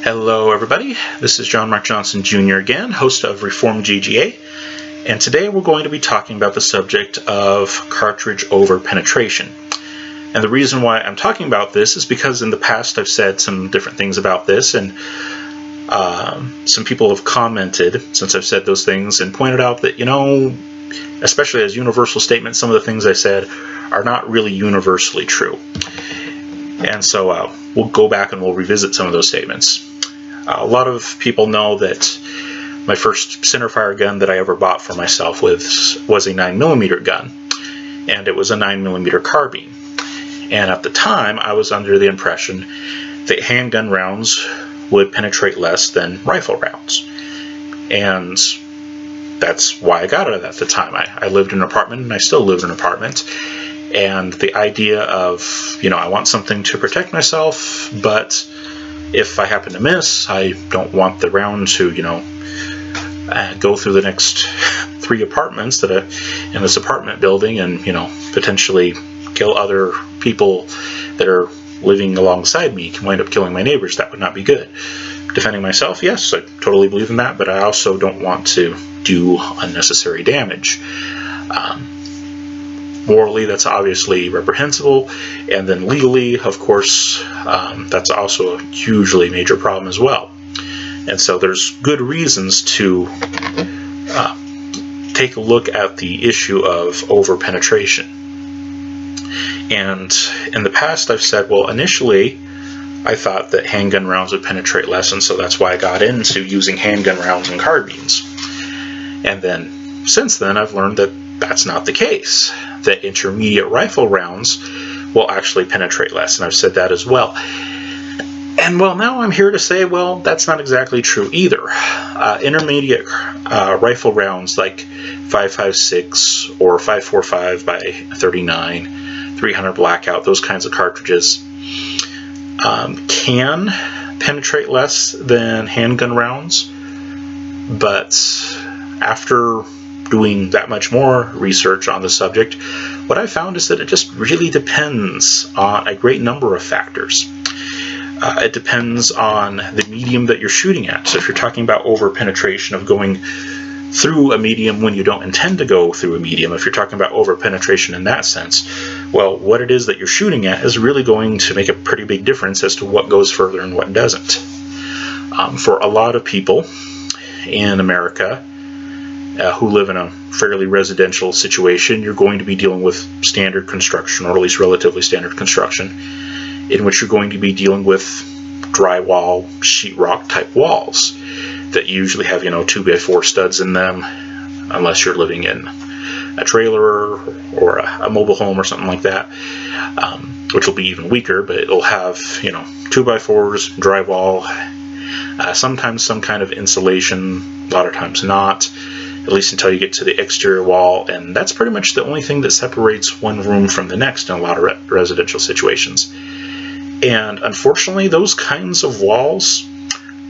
Hello everybody, this is John Mark Johnson Jr. again, host of Reformed GGA, and today we're going to be talking about the subject of cartridge overpenetration. And the reason why I'm talking about this is because in the past I've said some different things about this, and some people have commented since I've said those things and pointed out that, especially as universal statements, some of the things I said are not really universally true. And so we'll go back and we'll revisit some of those statements. A lot of people know that my first centerfire gun that I ever bought for myself was a 9mm gun, and it was a 9mm carbine. And at the time, I was under the impression that handgun rounds would penetrate less than rifle rounds. And that's why I got it at the time. I lived in an apartment, and I still live in an apartment. And the idea of, I want something to protect myself, but if I happen to miss, I don't want the round to, go through the next 3 apartments that are in this apartment building and, potentially kill other people that are living alongside me, can wind up killing my neighbors. That would not be good. Defending myself, yes, I totally believe in that, but I also don't want to do unnecessary damage. Morally, that's obviously reprehensible, and then legally, of course, that's also a hugely major problem as well. And so there's good reasons to take a look at the issue of overpenetration. And in the past, I've said, well, initially, I thought that handgun rounds would penetrate less, and so that's why I got into using handgun rounds and carbines. And then, since then, I've learned that that's not the case, that intermediate rifle rounds will actually penetrate less, and I've said that as well. And well, now I'm here to say, well, that's not exactly true either. Intermediate rifle rounds like 5.56 or 5.45 by 39, 300 blackout, those kinds of cartridges can penetrate less than handgun rounds, but after doing that much more research on the subject, what I found is that it just really depends on a great number of factors. It depends on the medium that you're shooting at. So if you're talking about overpenetration of going through a medium when you don't intend to go through a medium, if you're talking about overpenetration in that sense, well, what it is that you're shooting at is really going to make a pretty big difference as to what goes further and what doesn't. For a lot of people in America, who live in a fairly residential situation, you're going to be dealing with standard construction, or at least relatively standard construction, in which you're going to be dealing with drywall, sheetrock type walls that usually have, 2x4 studs in them, unless you're living in a trailer or a mobile home or something like that, which will be even weaker, but it'll have, 2x4s, drywall, sometimes some kind of insulation, a lot of times not, at least until you get to the exterior wall, and that's pretty much the only thing that separates one room from the next in a lot of residential situations. And unfortunately, those kinds of walls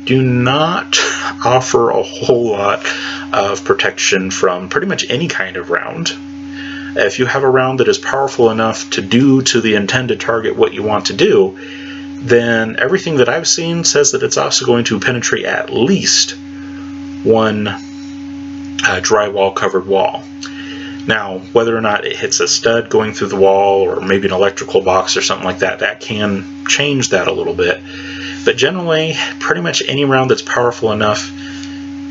do not offer a whole lot of protection from pretty much any kind of round. If you have a round that is powerful enough to do to the intended target what you want to do, then everything that I've seen says that it's also going to penetrate at least one drywall covered wall. Now, whether or not it hits a stud going through the wall, or maybe an electrical box or something like that, that can change that a little bit. But generally, pretty much any round that's powerful enough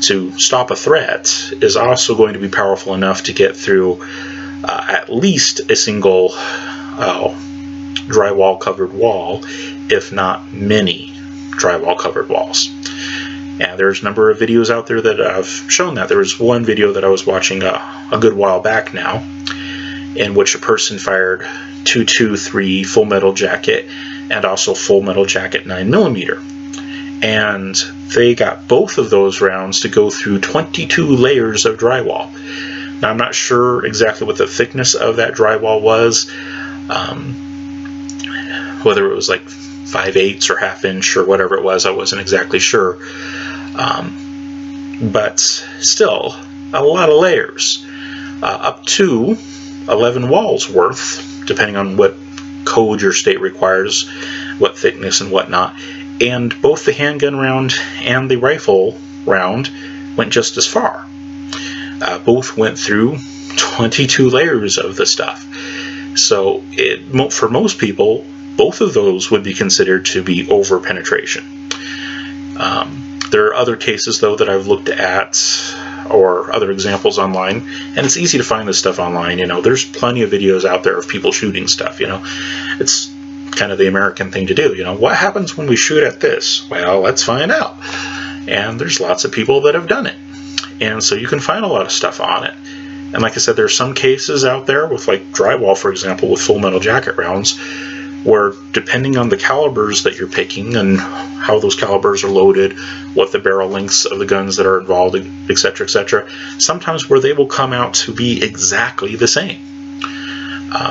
to stop a threat is also going to be powerful enough to get through at least a single drywall covered wall, if not many drywall covered walls. And there's a number of videos out there that have shown that. There was one video that I was watching a good while back now, in which a person fired 223 Full Metal Jacket and also Full Metal Jacket 9mm. And they got both of those rounds to go through 22 layers of drywall. Now, I'm not sure exactly what the thickness of that drywall was, whether it was like 5/8 or ½ inch or whatever it was, I wasn't exactly sure. But still, a lot of layers. Up to 11 walls worth, depending on what code your state requires, what thickness and whatnot. And both the handgun round and the rifle round went just as far. Both went through 22 layers of the stuff. So for most people, both of those would be considered to be overpenetration. There are other cases, though, that I've looked at, or other examples online, and it's easy to find this stuff online. There's plenty of videos out there of people shooting stuff. It's kind of the American thing to do. What happens when we shoot at this? Well, let's find out. And there's lots of people that have done it. And so you can find a lot of stuff on it. And like I said, there's some cases out there with, like, drywall, for example, with full metal jacket rounds, where depending on the calibers that you're picking and how those calibers are loaded, what the barrel lengths of the guns that are involved, etc., sometimes where they will come out to be exactly the same.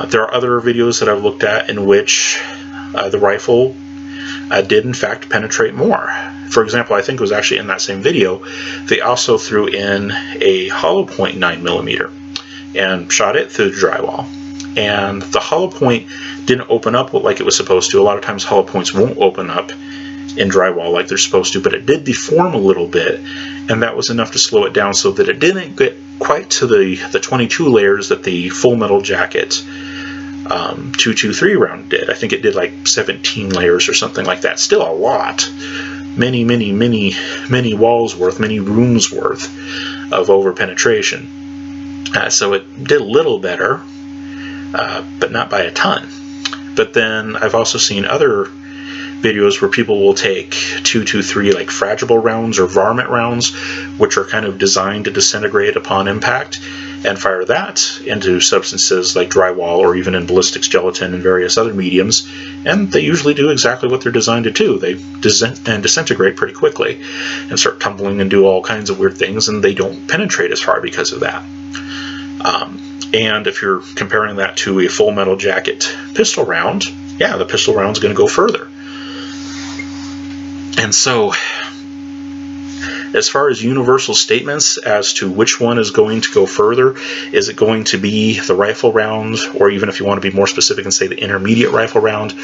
There are other videos that I've looked at in which the rifle did in fact penetrate more. For example, I think it was actually in that same video, they also threw in a hollow point 9mm and shot it through the drywall. And the hollow point didn't open up like it was supposed to. A lot of times hollow points won't open up in drywall like they're supposed to, but it did deform a little bit, and that was enough to slow it down so that it didn't get quite to the 22 layers that the full metal jacket 223 round did. I think it did like 17 layers or something like that. Still a lot. Many walls worth, many rooms worth of overpenetration. So it did a little better, but not by a ton. But then I've also seen other videos where people will take 223 like fragile rounds or varmint rounds, which are kind of designed to disintegrate upon impact, and fire that into substances like drywall or even in ballistics gelatin and various other mediums, and they usually do exactly what they're designed to do. They disintegrate pretty quickly and start tumbling and do all kinds of weird things, and they don't penetrate as far because of that. And if you're comparing that to a full metal jacket pistol round, yeah, the pistol round's going to go further. And so, as far as universal statements as to which one is going to go further, is it going to be the rifle round, or even if you want to be more specific and say the intermediate rifle round,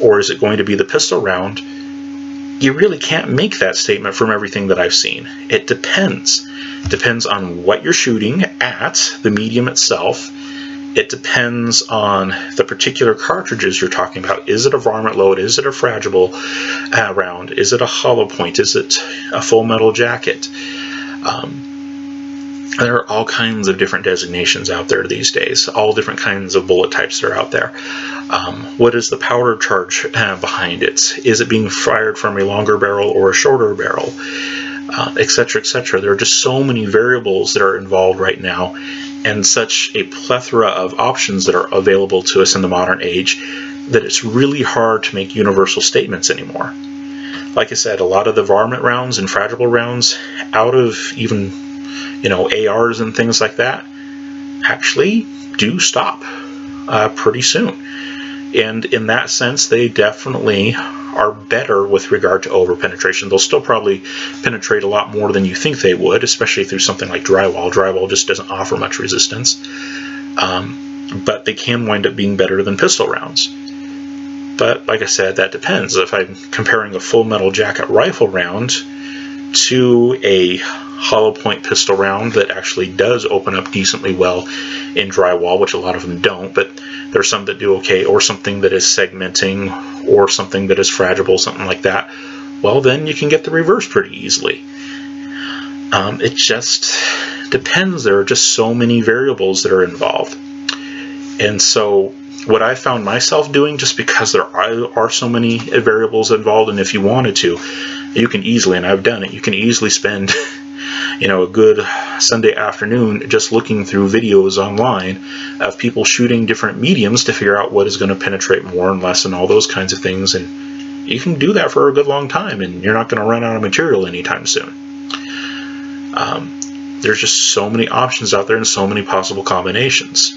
or is it going to be the pistol round? You really can't make that statement from everything that I've seen. It depends. It depends on what you're shooting at, the medium itself. It depends on the particular cartridges you're talking about. Is it a varmint load? Is it a fragile round? Is it a hollow point? Is it a full metal jacket? There are all kinds of different designations out there these days, all different kinds of bullet types that are out there. What is the powder charge behind it? Is it being fired from a longer barrel or a shorter barrel? Etc., etc. There are just so many variables that are involved right now, and such a plethora of options that are available to us in the modern age that it's really hard to make universal statements anymore. Like I said, a lot of the varmint rounds and fragile rounds, out of even ARs and things like that, actually do stop pretty soon. And in that sense, they definitely are better with regard to overpenetration. They'll still probably penetrate a lot more than you think they would, especially through something like drywall. Drywall just doesn't offer much resistance. But they can wind up being better than pistol rounds. But like I said, that depends. If I'm comparing a full metal jacket rifle round to a hollow point pistol round that actually does open up decently well in drywall, which a lot of them don't, but there's some that do okay, or something that is segmenting, or something that is fragile, something like that, well, then you can get the reverse pretty easily. It just depends. There are just so many variables that are involved. And so what I found myself doing, just because there are so many variables involved, and if you wanted to, you can easily, and I've done it, you can easily spend a good Sunday afternoon just looking through videos online of people shooting different mediums to figure out what is going to penetrate more and less and all those kinds of things. And you can do that for a good long time, and you're not going to run out of material anytime soon. There's just so many options out there and so many possible combinations.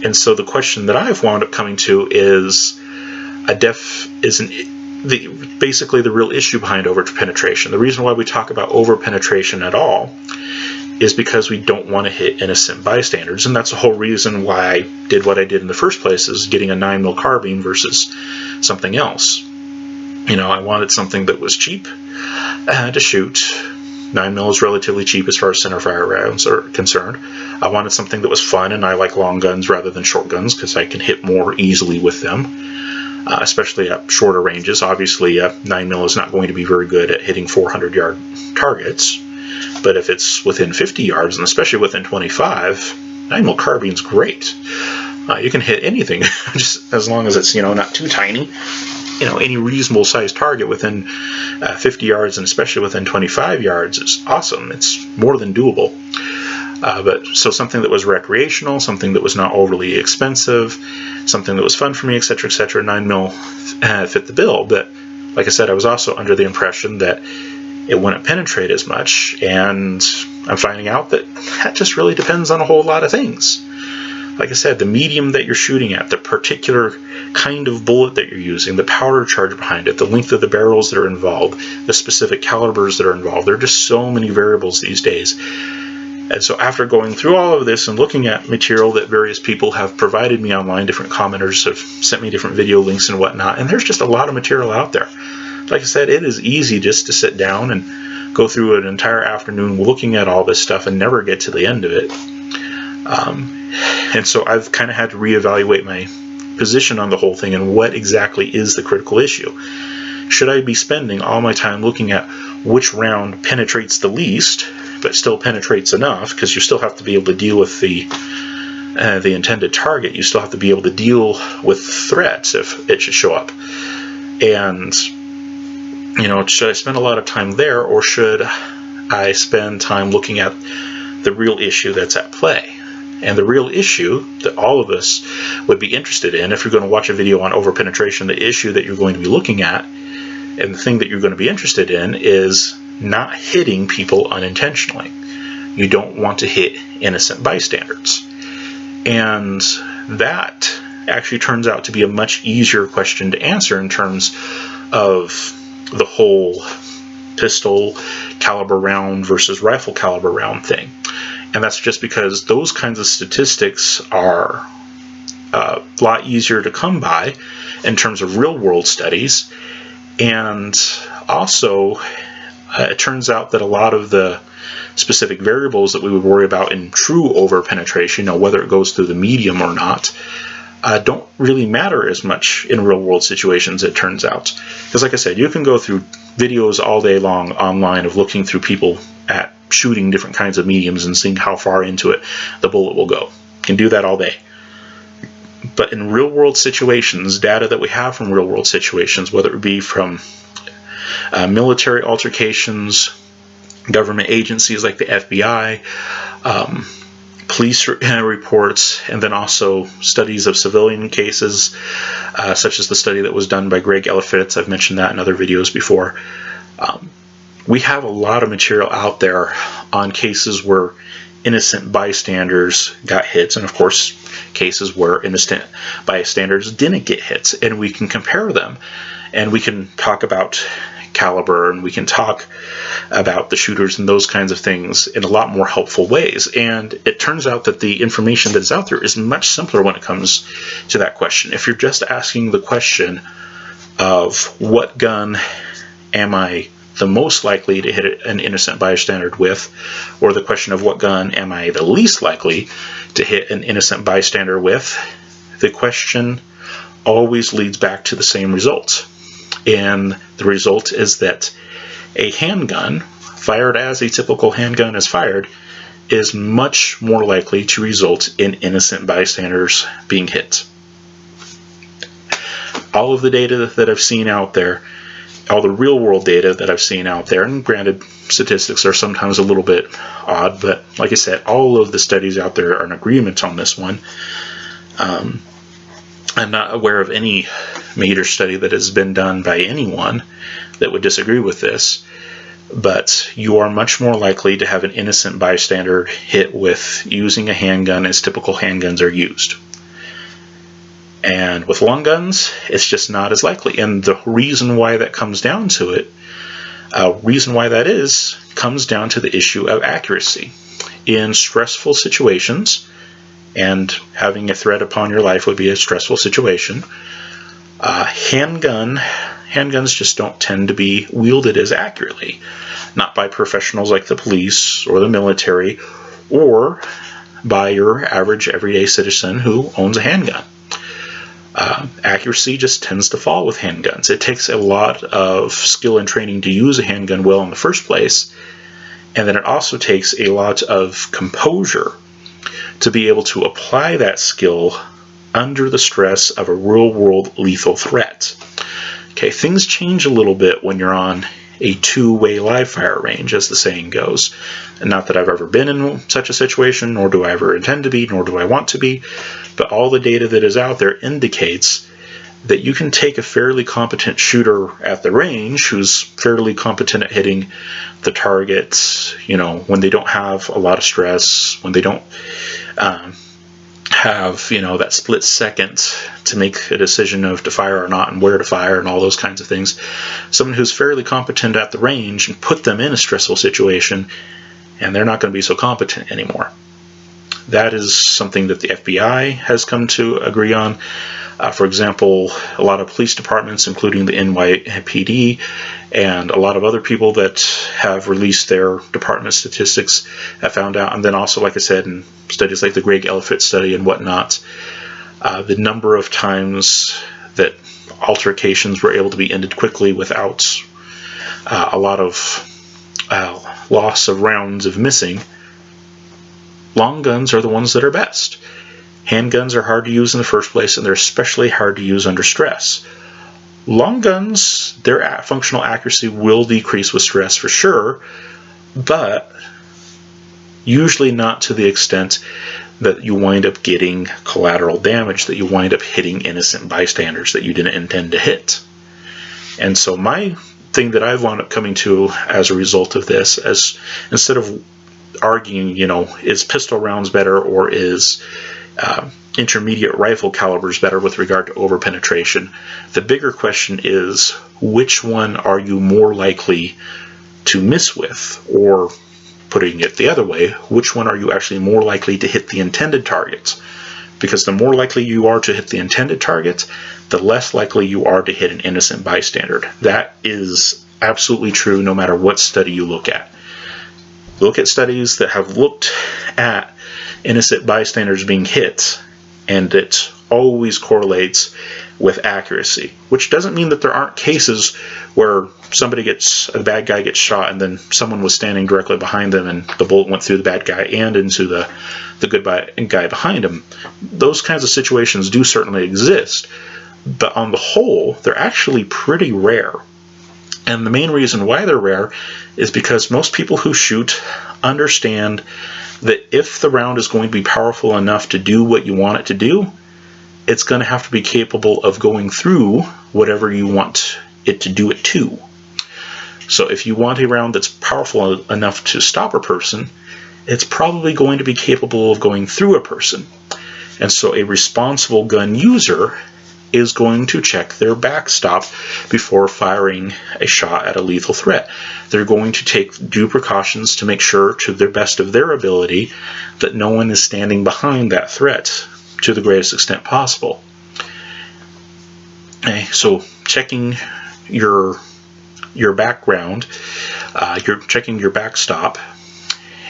And so the question that I've wound up coming to is, basically the real issue behind overpenetration. The reason why we talk about overpenetration at all is because we don't want to hit innocent bystanders, and that's the whole reason why I did what I did in the first place, is getting a 9mm carbine versus something else. I wanted something that was cheap to shoot. 9mm is relatively cheap as far as centerfire rounds are concerned. I wanted something that was fun, and I like long guns rather than short guns because I can hit more easily with them, especially at shorter ranges. Obviously, 9mm is not going to be very good at hitting 400-yard targets, but if it's within 50 yards, and especially within 25, 9mm carbine's great. You can hit anything, just as long as it's not too tiny. Any reasonable sized target within 50 yards, and especially within 25 yards, is awesome. It's more than doable. So something that was recreational, something that was not overly expensive, something that was fun for me, etc., etc. 9mm fit the bill. But like I said, I was also under the impression that it wouldn't penetrate as much, and I'm finding out that just really depends on a whole lot of things. Like I said, the medium that you're shooting at, the particular kind of bullet that you're using, the powder charge behind it, the length of the barrels that are involved, the specific calibers that are involved. There are just so many variables these days. And so after going through all of this and looking at material that various people have provided me online, different commenters have sent me different video links and whatnot, and there's just a lot of material out there. Like I said, it is easy just to sit down and go through an entire afternoon looking at all this stuff and never get to the end of it. And so I've kind of had to reevaluate my position on the whole thing and what exactly is the critical issue. Should I be spending all my time looking at which round penetrates the least, but still penetrates enough, because you still have to be able to deal with the intended target. You still have to be able to deal with threats if it should show up. And, should I spend a lot of time there, or should I spend time looking at the real issue that's at play? And the real issue that all of us would be interested in, if you're going to watch a video on overpenetration, the issue that you're going to be looking at and the thing that you're going to be interested in is not hitting people unintentionally. You don't want to hit innocent bystanders. And that actually turns out to be a much easier question to answer in terms of the whole pistol caliber round versus rifle caliber round thing. And that's just because those kinds of statistics are a lot easier to come by in terms of real-world studies. And also, it turns out that a lot of the specific variables that we would worry about in true overpenetration, whether it goes through the medium or not, don't really matter as much in real-world situations, it turns out. Because like I said, you can go through videos all day long online of looking through people at shooting different kinds of mediums and seeing how far into it the bullet will go. You can do that all day. But in real-world situations, data that we have from real-world situations, whether it be from military altercations, government agencies like the FBI, police reports, and then also studies of civilian cases, such as the study that was done by Greg Elefitz. I've mentioned that in other videos before. We have a lot of material out there on cases where innocent bystanders got hits, and of course cases where innocent bystanders didn't get hits, and we can compare them, and we can talk about caliber, and we can talk about the shooters and those kinds of things in a lot more helpful ways. And it turns out that the information that is out there is much simpler when it comes to that question. If you're just asking the question of what gun am I the most likely to hit an innocent bystander with, or the question of what gun am I the least likely to hit an innocent bystander with, the question always leads back to the same result. And the result is that a handgun, fired as a typical handgun is fired, is much more likely to result in innocent bystanders being hit. All of the data that I've seen out there, all the real-world data that I've seen out there, and granted, statistics are sometimes a little bit odd, but like I said, all of the studies out there are in agreement on this one. I'm not aware of any major study that has been done by anyone that would disagree with this, but you are much more likely to have an innocent bystander hit with using a handgun as typical handguns are used. And with long guns, it's just not as likely. And the reason why that comes down to it, comes down to the issue of accuracy. In stressful situations, and having a threat upon your life would be a stressful situation, Handguns just don't tend to be wielded as accurately, not by professionals like the police or the military, or by your average everyday citizen who owns a handgun. Accuracy just tends to fall with handguns. It takes a lot of skill and training to use a handgun well in the first place, and then it also takes a lot of composure to be able to apply that skill under the stress of a real-world lethal threat. Okay, things change a little bit when you're on a two-way live fire range, as the saying goes. And not that I've ever been in such a situation, nor do I ever intend to be, nor do I want to be, but all the data that is out there indicates that you can take a fairly competent shooter at the range who's fairly competent at hitting the targets, when they don't have a lot of stress, when they don't have, that split second to make a decision of to fire or not and where to fire and all those kinds of things. Someone who's fairly competent at the range and put them in a stressful situation, and they're not going to be so competent anymore. That is something that the FBI has come to agree on. For example, a lot of police departments, including the NYPD, and a lot of other people that have released their department statistics have found out, and then also, like I said, in studies like the Greg Elephant study and whatnot, the number of times that altercations were able to be ended quickly without a lot of loss of rounds of missing. Long guns are the ones that are best. Handguns are hard to use in the first place, and they're especially hard to use under stress. Long guns, their functional accuracy will decrease with stress for sure, but usually not to the extent that you wind up getting collateral damage, that you wind up hitting innocent bystanders that you didn't intend to hit. And so my thing that I've wound up coming to as a result of this, as instead of arguing, is pistol rounds better or is intermediate rifle calibers better with regard to overpenetration, the bigger question is, which one are you more likely to miss with? Or putting it the other way, which one are you actually more likely to hit the intended target? Because the more likely you are to hit the intended target, the less likely you are to hit an innocent bystander. That is absolutely true no matter what study you look at. Look at studies that have looked at innocent bystanders being hit, and it always correlates with accuracy, which doesn't mean that there aren't cases where a bad guy gets shot and then someone was standing directly behind them and the bullet went through the bad guy and into the good guy behind him. Those kinds of situations do certainly exist, but on the whole, they're actually pretty rare. And the main reason why they're rare is because most people who shoot understand that if the round is going to be powerful enough to do what you want it to do, it's going to have to be capable of going through whatever you want it to do it to. So if you want a round that's powerful enough to stop a person, it's probably going to be capable of going through a person. And so a responsible gun user is going to check their backstop before firing a shot at a lethal threat. They're going to take due precautions to make sure, to the best of their ability, that no one is standing behind that threat to the greatest extent possible. Okay, so checking your background, you're checking your backstop,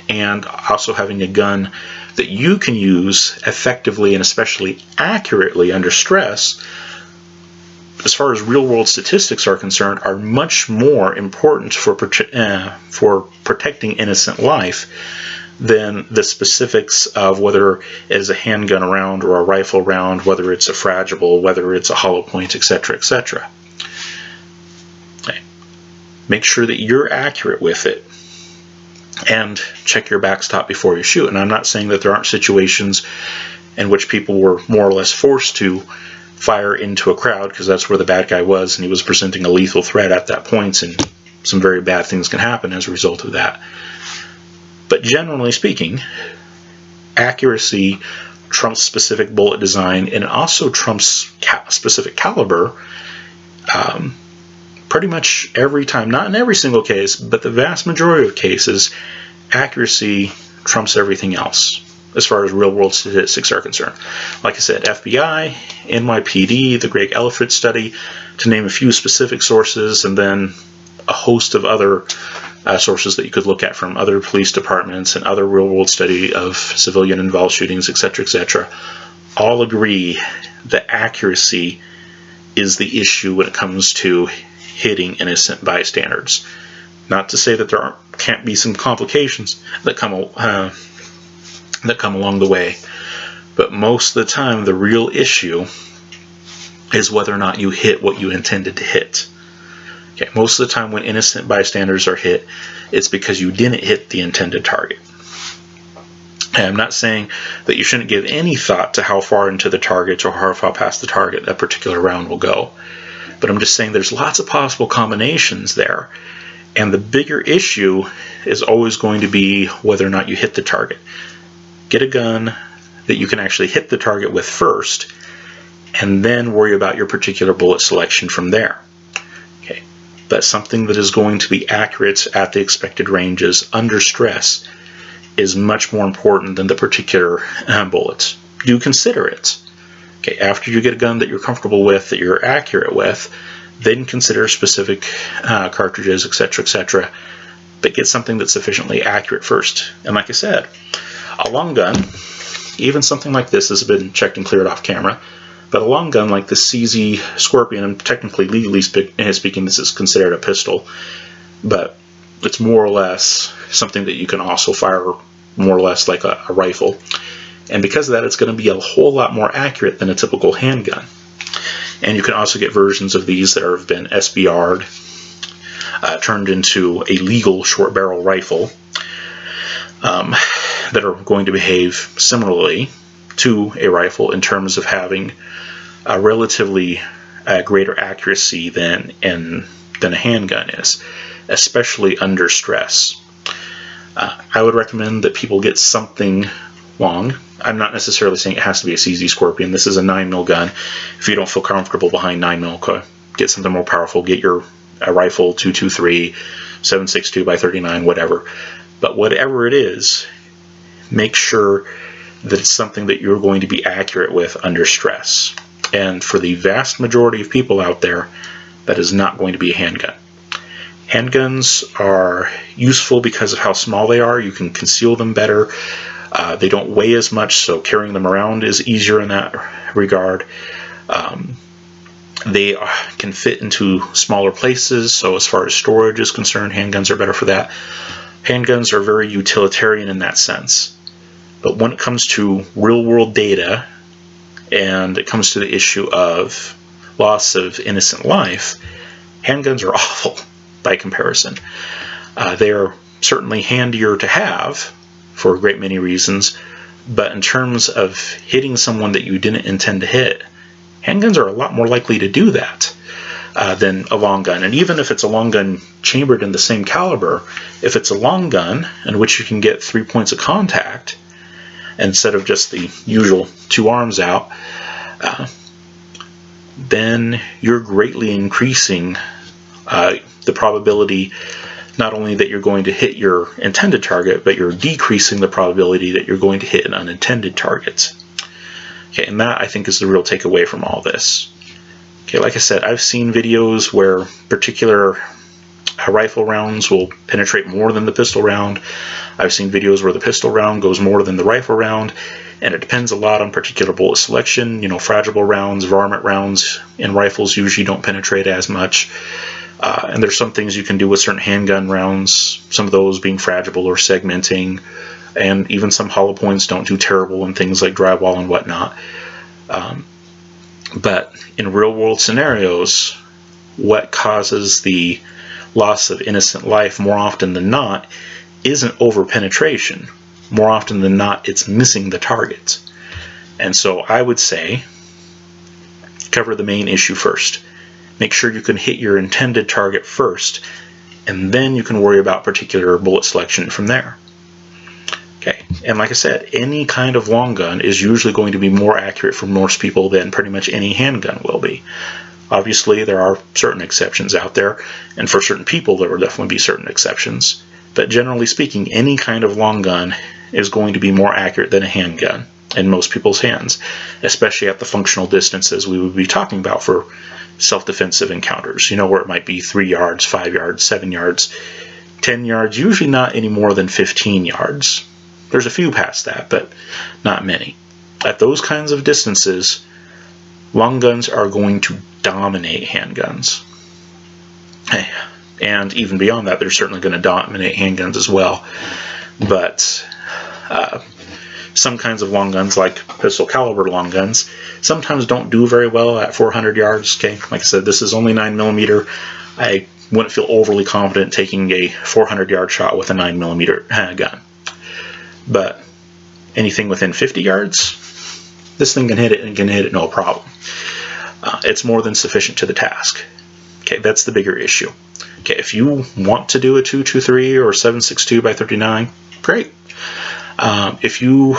and also having a gun that you can use effectively and especially accurately under stress, as far as real-world statistics are concerned, are much more important for protecting innocent life than the specifics of whether it is a handgun round or a rifle round, whether it's a fragile, whether it's a hollow point, etc., etc. Okay. Make sure that you're accurate with it, and check your backstop before you shoot. And I'm not saying that there aren't situations in which people were more or less forced to fire into a crowd, because that's where the bad guy was, and he was presenting a lethal threat at that point, and some very bad things can happen as a result of that. But generally speaking, accuracy trumps specific bullet design, and it also trumps specific caliber pretty much every time. Not in every single case, but the vast majority of cases, accuracy trumps everything else. as far as real-world statistics are concerned. Like I said, FBI, NYPD, the Greg Elfrid study, to name a few specific sources, and then a host of other sources that you could look at from other police departments and other real-world study of civilian-involved shootings, etc., etc., all agree that accuracy is the issue when it comes to hitting innocent bystanders. Not to say that there can't be some complications that come along the way, but most of the time the real issue is whether or not you hit what you intended to hit. Okay, most of the time when innocent bystanders are hit, it's because you didn't hit the intended target. And I'm not saying that you shouldn't give any thought to how far into the target or how far past the target a particular round will go, but I'm just saying there's lots of possible combinations there. And the bigger issue is always going to be whether or not you hit the target. Get a gun that you can actually hit the target with first, and then worry about your particular bullet selection from there. Okay, but something that is going to be accurate at the expected ranges under stress is much more important than the particular bullets. Do consider it. Okay, after you get a gun that you're comfortable with, that you're accurate with, then consider specific cartridges, etc., etc., but get something that's sufficiently accurate first. And like I said, a long gun, even something like this has been checked and cleared off camera, but a long gun like the CZ Scorpion, and technically, legally speaking, this is considered a pistol, but it's more or less something that you can also fire more or less like a rifle. And because of that, it's going to be a whole lot more accurate than a typical handgun. And you can also get versions of these that have been SBR'd, turned into a legal short barrel rifle, that are going to behave similarly to a rifle in terms of having a relatively greater accuracy than a handgun is, especially under stress. I would recommend that people get something long. I'm not necessarily saying it has to be a CZ Scorpion. This is a 9mm gun. If you don't feel comfortable behind 9mm, get something more powerful. Get a rifle 223, 7.62 by 39, whatever. But whatever it is, make sure that it's something that you're going to be accurate with under stress. And for the vast majority of people out there, that is not going to be a handgun. Handguns are useful because of how small they are. You can conceal them better. They don't weigh as much, so carrying them around is easier in that regard. They can fit into smaller places, so as far as storage is concerned, handguns are better for that. Handguns are very utilitarian in that sense. But when it comes to real-world data, and it comes to the issue of loss of innocent life, handguns are awful by comparison. They are certainly handier to have for a great many reasons, but in terms of hitting someone that you didn't intend to hit, handguns are a lot more likely to do that than a long gun. And even if it's a long gun chambered in the same caliber, if it's a long gun in which you can get 3 points of contact instead of just the usual 2 arms out, then you're greatly increasing the probability not only that you're going to hit your intended target, but you're decreasing the probability that you're going to hit an unintended target. Okay, and that, I think, is the real takeaway from all this. Okay, like I said, I've seen videos where particular rifle rounds will penetrate more than the pistol round. I've seen videos where the pistol round goes more than the rifle round, and it depends a lot on particular bullet selection. You know, fragile rounds, varmint rounds in rifles usually don't penetrate as much. And there's some things you can do with certain handgun rounds, some of those being fragile or segmenting, and even some hollow points don't do terrible in things like drywall and whatnot. But in real-world scenarios, what causes the loss of innocent life more often than not isn't overpenetration. More often than not, it's missing the target. And so I would say, cover the main issue first. Make sure you can hit your intended target first, and then you can worry about particular bullet selection from there. Okay, and like I said, any kind of long gun is usually going to be more accurate for most people than pretty much any handgun will be. Obviously, there are certain exceptions out there, and for certain people there will definitely be certain exceptions. But generally speaking, any kind of long gun is going to be more accurate than a handgun in most people's hands, especially at the functional distances we would be talking about for self-defensive encounters, where it might be 3 yards, 5 yards, 7 yards, 10 yards, usually not any more than 15 yards. There's a few past that, but not many. At those kinds of distances, long guns are going to dominate handguns. And even beyond that, they're certainly going to dominate handguns as well. But some kinds of long guns, like pistol caliber long guns, sometimes don't do very well at 400 yards. Okay, like I said, this is only 9mm. I wouldn't feel overly confident taking a 400-yard shot with a 9mm gun. But anything within 50 yards, this thing can hit it and can hit it no problem. It's more than sufficient to the task. Okay, that's the bigger issue. Okay, if you want to do a 223 or 7.62 by 39, great. If you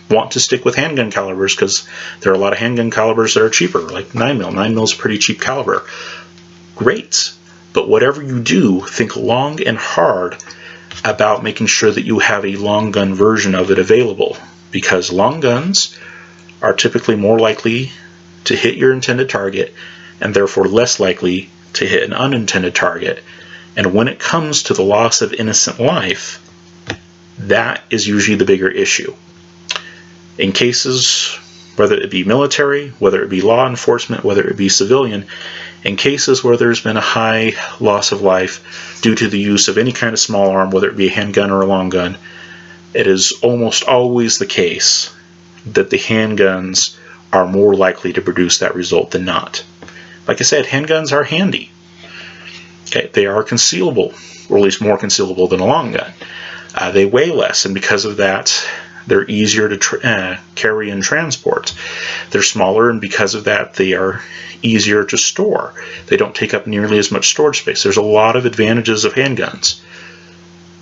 want to stick with handgun calibers, because there are a lot of handgun calibers that are cheaper, like 9mm. 9mm is a pretty cheap caliber. Great. But whatever you do, think long and hard about making sure that you have a long gun version of it available, because long guns are typically more likely to hit your intended target and therefore less likely to hit an unintended target. And when it comes to the loss of innocent life, that is usually the bigger issue. In cases, whether it be military, whether it be law enforcement, whether it be civilian, in cases where there's been a high loss of life due to the use of any kind of small arm, whether it be a handgun or a long gun, it is almost always the case that the handguns are more likely to produce that result than not. Like I said, handguns are handy. Okay, they are concealable, or at least more concealable than a long gun. They weigh less, and because of that, they're easier to carry and transport. They're smaller, and because of that, they are easier to store. They don't take up nearly as much storage space. There's a lot of advantages of handguns.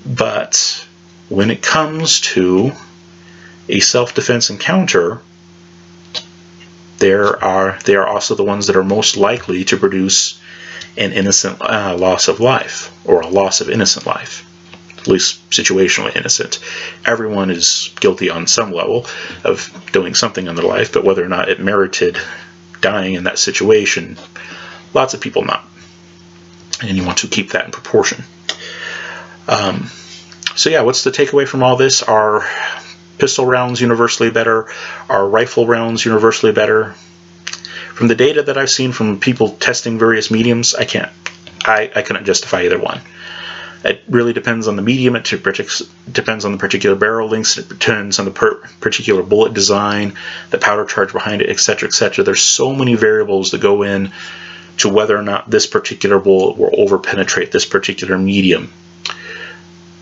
But when it comes to a self-defense encounter, they are also the ones that are most likely to produce an innocent loss of life, or a loss of innocent life. At least situationally innocent. Everyone is guilty on some level of doing something in their life, but whether or not it merited dying in that situation, lots of people not. And you want to keep that in proportion. So yeah, what's the takeaway from all this? Are pistol rounds universally better? Are rifle rounds universally better? From the data that I've seen from people testing various mediums, I couldn't justify either one. It really depends on the medium, it depends on the particular barrel lengths, it depends on the particular bullet design, the powder charge behind it, etc., etc. There's so many variables that go in to whether or not this particular bullet will overpenetrate this particular medium.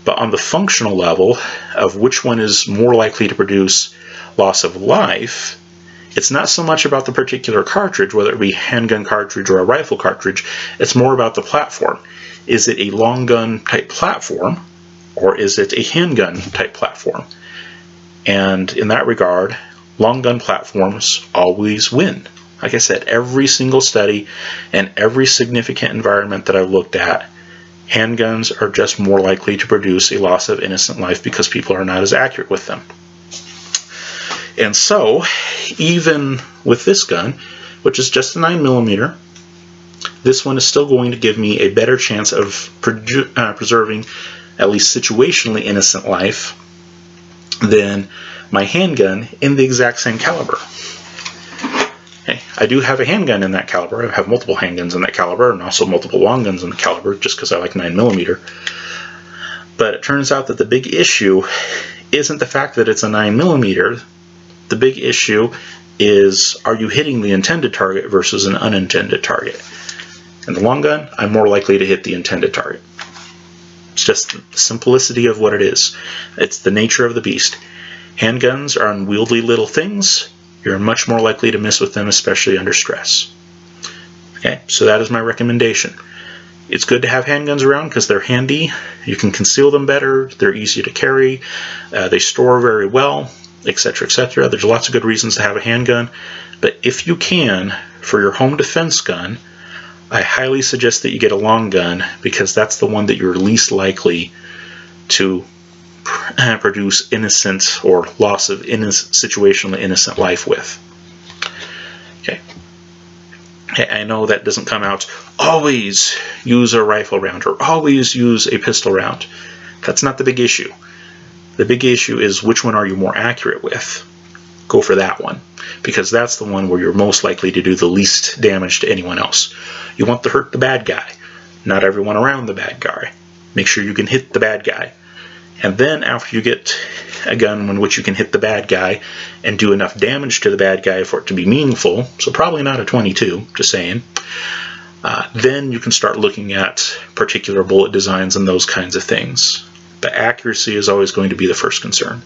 But on the functional level of which one is more likely to produce loss of life, it's not so much about the particular cartridge, whether it be a handgun cartridge or a rifle cartridge, it's more about the platform. Is it a long gun type platform, or is it a handgun type platform? And in that regard, long gun platforms always win. Like I said, every single study and every significant environment that I've looked at, handguns are just more likely to produce a loss of innocent life because people are not as accurate with them. And so, even with this gun, which is just a 9mm, this one is still going to give me a better chance of preserving at least situationally innocent life than my handgun in the exact same caliber. Okay. I do have a handgun in that caliber. I have multiple handguns in that caliber, and also multiple long guns in the caliber, just because I like 9mm. But it turns out that the big issue isn't the fact that it's a 9mm. The big issue is, are you hitting the intended target versus an unintended target? In the long gun, I'm more likely to hit the intended target. It's just the simplicity of what it is. It's the nature of the beast. Handguns are unwieldy little things. You're much more likely to miss with them, especially under stress. Okay, so that is my recommendation. It's good to have handguns around because they're handy. You can conceal them better. They're easy to carry. They store very well, etc., etc. There's lots of good reasons to have a handgun. But if you can, for your home defense gun, I highly suggest that you get a long gun, because that's the one that you're least likely to produce innocent or loss of situationally innocent life with. Okay. I know that doesn't come out, always use a rifle round or always use a pistol round. That's not the big issue. The big issue is which one are you more accurate with? Go for that one, because that's the one where you're most likely to do the least damage to anyone else. You want to hurt the bad guy, not everyone around the bad guy. Make sure you can hit the bad guy. And then after you get a gun in which you can hit the bad guy and do enough damage to the bad guy for it to be meaningful, so probably not a 22, just saying, then you can start looking at particular bullet designs and those kinds of things. But accuracy is always going to be the first concern.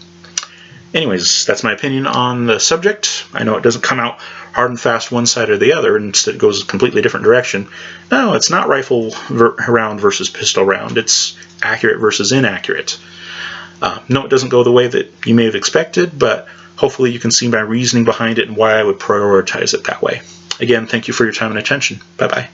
Anyways, that's my opinion on the subject. I know it doesn't come out hard and fast one side or the other, and instead it goes a completely different direction. No, it's not rifle round versus pistol round. It's accurate versus inaccurate. No, it doesn't go the way that you may have expected, but hopefully you can see my reasoning behind it and why I would prioritize it that way. Again, thank you for your time and attention. Bye-bye.